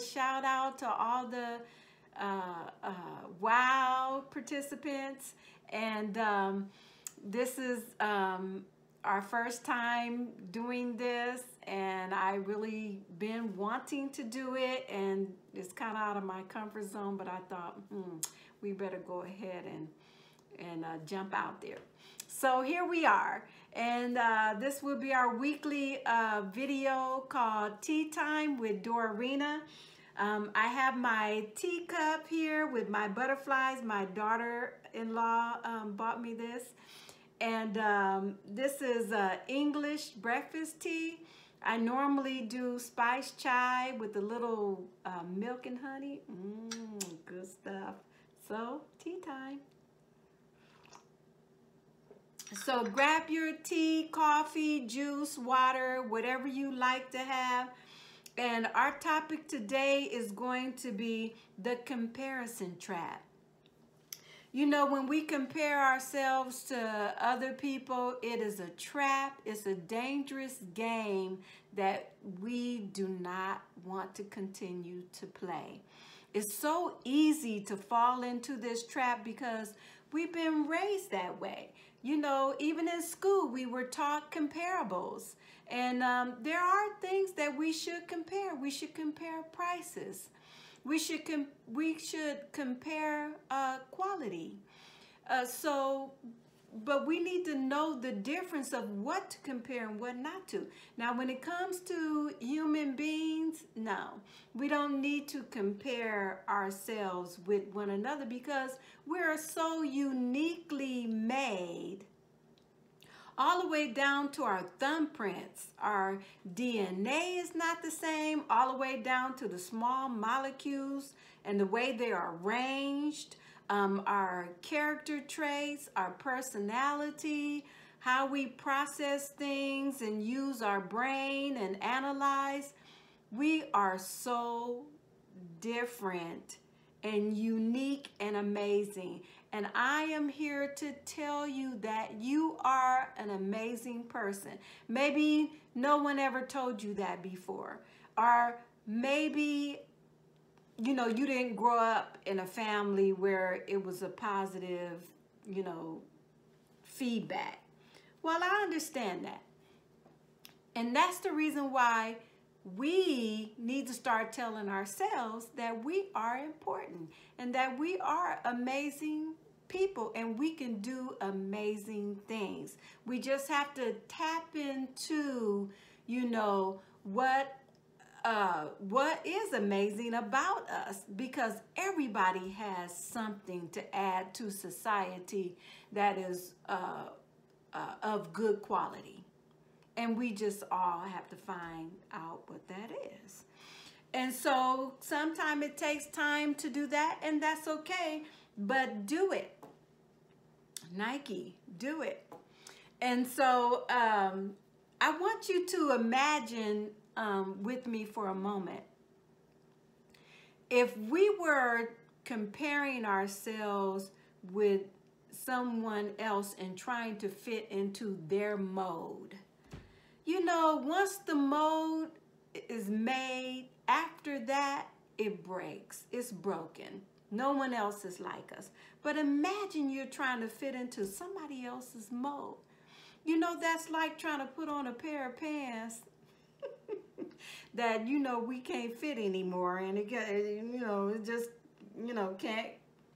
shout out to all the WOW participants. And this is our first time doing this, and I really been wanting to do it, and it's kind of out of my comfort zone, but I thought, we better go ahead and jump out there. So here we are, and this will be our weekly video called Tea Time with Dorarena. I have my teacup here with my butterflies. My daughter-in-law bought me this. And this is English breakfast tea. I normally do spiced chai with a little milk and honey. Good stuff. So, tea time. So grab your tea, coffee, juice, water, whatever you like to have. And our topic today is going to be the comparison trap. You know, when we compare ourselves to other people, it is a trap. It's a dangerous game that we do not want to continue to play. It's so easy to fall into this trap because we've been raised that way. You know, even in school, we were taught comparables. And there are things that we should compare. We should compare prices. We should compare quality. But we need to know the difference of what to compare and what not to. Now, when it comes to human beings, no, we don't need to compare ourselves with one another because we're so uniquely made, all the way down to our thumbprints. Our DNA is not the same, all the way down to the small molecules and the way they are arranged, our character traits, our personality, how we process things and use our brain and analyze. We are so different and unique and amazing. And I am here to tell you that you are an amazing person. Maybe no one ever told you that before. Or maybe, you know, you didn't grow up in a family where it was a positive, you know, feedback. Well, I understand that. And that's the reason why we need to start telling ourselves that we are important and that we are amazing people and we can do amazing things. We just have to tap into, you know, what is amazing about us, because everybody has something to add to society that is of good quality. And we just all have to find out what that is. And so sometimes it takes time to do that, and that's okay, but do it. Nike, do it. And so I want you to imagine with me for a moment. If we were comparing ourselves with someone else and trying to fit into their mode, you know, once the mold is made, after that, it breaks. It's broken. No one else is like us. But imagine you're trying to fit into somebody else's mold. You know, that's like trying to put on a pair of pants that, you know, we can't fit anymore. And it, you know, it just, you know, can't,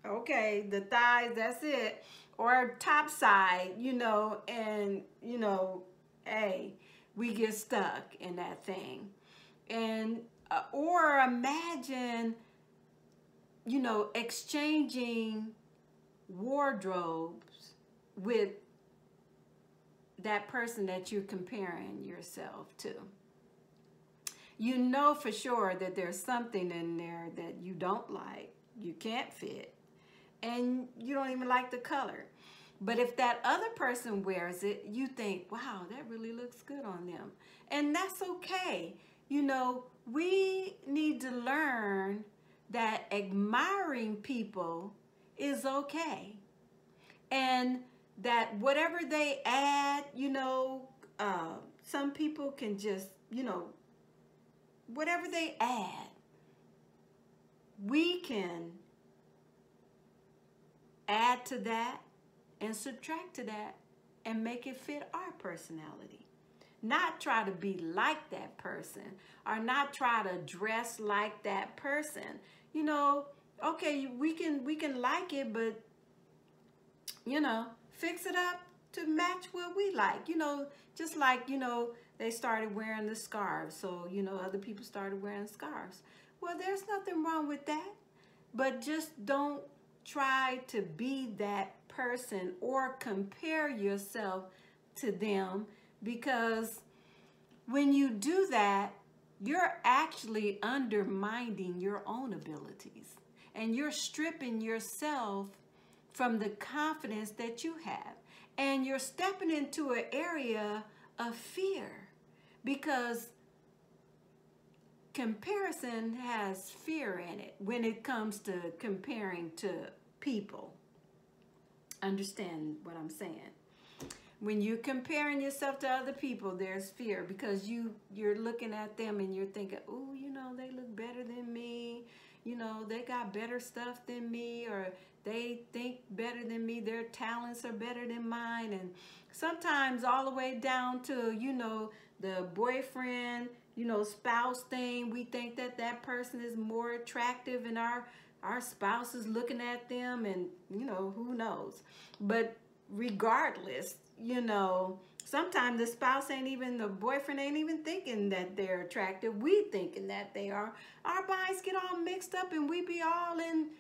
okay, the thighs, that's it. Or top side, you know, and, you know, hey, we get stuck in that thing. And or imagine, you know, exchanging wardrobes with that person that you're comparing yourself to. You know for sure that there's something in there that you don't like, you can't fit, and you don't even like the color. But if that other person wears it, you think, wow, that really looks good on them. And that's okay. You know, we need to learn that admiring people is okay. And that whatever they add, you know, some people can just, you know, whatever they add, we can add to that and subtract to that and make it fit our personality. Not try to be like that person or not try to dress like that person. You know, okay, we can like it, but you know, fix it up to match what we like. You know, just like, you know, they started wearing the scarves. So, you know, other people started wearing scarves. Well, there's nothing wrong with that. But just don't try to be that person or compare yourself to them, because when you do that, you're actually undermining your own abilities and you're stripping yourself from the confidence that you have. And you're stepping into an area of fear, because comparison has fear in it when it comes to comparing to people. Understand what I'm saying? When you're comparing yourself to other people, there's fear, because you're looking at them and you're thinking, oh, you know, they look better than me. You know, they got better stuff than me, or they think better than me. Their talents are better than mine. And sometimes all the way down to, you know, the boyfriend, you know, spouse thing. We think that that person is more attractive, and our spouse is looking at them, and, you know, who knows. But regardless, you know, sometimes the spouse ain't even, the boyfriend ain't even thinking that they're attractive. We thinking that they are. Our minds get all mixed up, and we be all in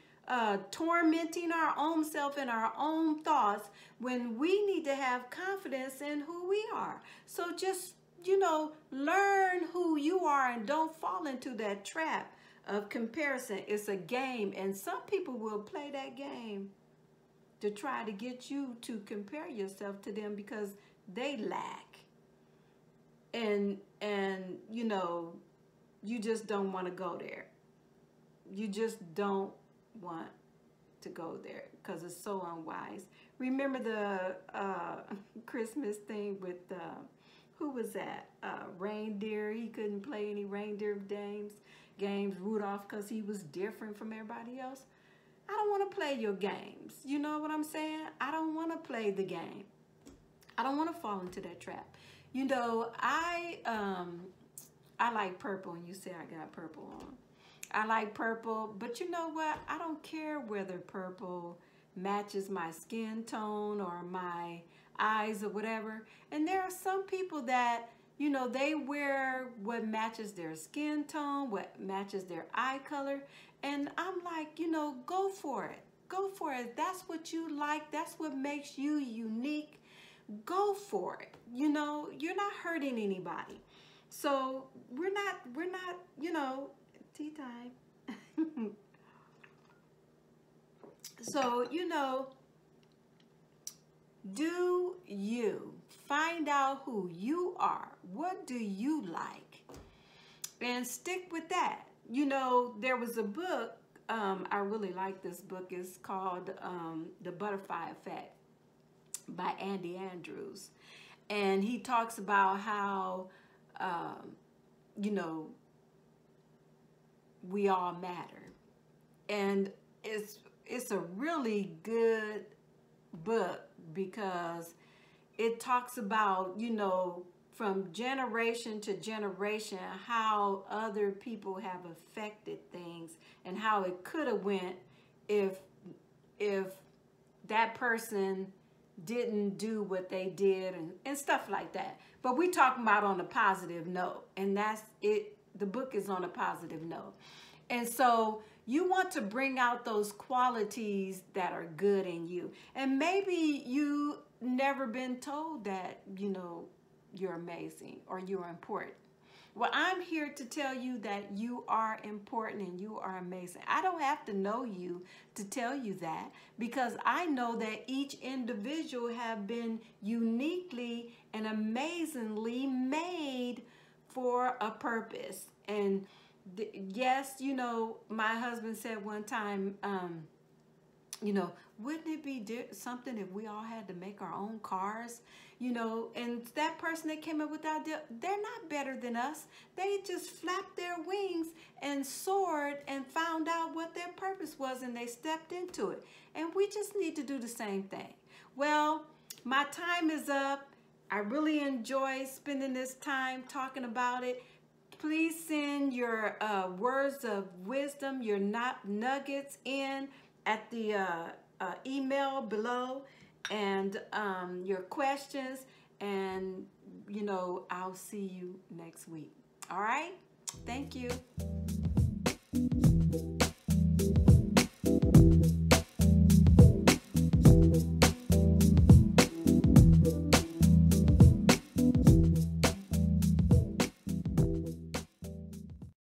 tormenting our own self and our own thoughts, when we need to have confidence in who we are. So just, you know, learn who you are and don't fall into that trap of comparison. It's a game, and some people will play that game to try to get you to compare yourself to them because they lack. And you know, you just don't want to go there. You just don't want to go there because it's so unwise. Remember the Christmas thing with who was that? Reindeer. He couldn't play any reindeer games. Rudolph, because he was different from everybody else. I don't want to play your games. You know what I'm saying? I don't want to play the game. I don't want to fall into that trap. You know, I like purple, and you say I got purple on. I like purple, but you know what? I don't care whether purple matches my skin tone or my eyes or whatever. And there are some people that, you know, they wear what matches their skin tone, what matches their eye color. And I'm like, you know, go for it. Go for it. That's what you like. That's what makes you unique. Go for it. You know, you're not hurting anybody. So we're not, you know, tea time. So, you know, do you find out who you are? What do you like? And stick with that. You know, there was a book, I really like this book. It's called The Butterfly Effect by Andy Andrews. And he talks about how, you know, we all matter. And it's a really good book because it talks about, you know, from generation to generation, how other people have affected things and how it could have went if that person didn't do what they did and stuff like that. But we talking about on a positive note, and that's it. The book is on a positive note. And so you want to bring out those qualities that are good in you. And maybe you never been told that, you know, you're amazing or you're important. Well, I'm here to tell you that you are important and you are amazing. I don't have to know you to tell you that, because I know that each individual have been uniquely and amazingly made for a purpose. And yes, you know, my husband said one time, You know, wouldn't it be something if we all had to make our own cars? You know, and that person that came up with that idea, they're not better than us. They just flapped their wings and soared and found out what their purpose was, and they stepped into it. And we just need to do the same thing. Well, my time is up. I really enjoy spending this time talking about it. Please send your words of wisdom, your nuggets in at the email below, and your questions, and you know, I'll see you next week. All right, thank you.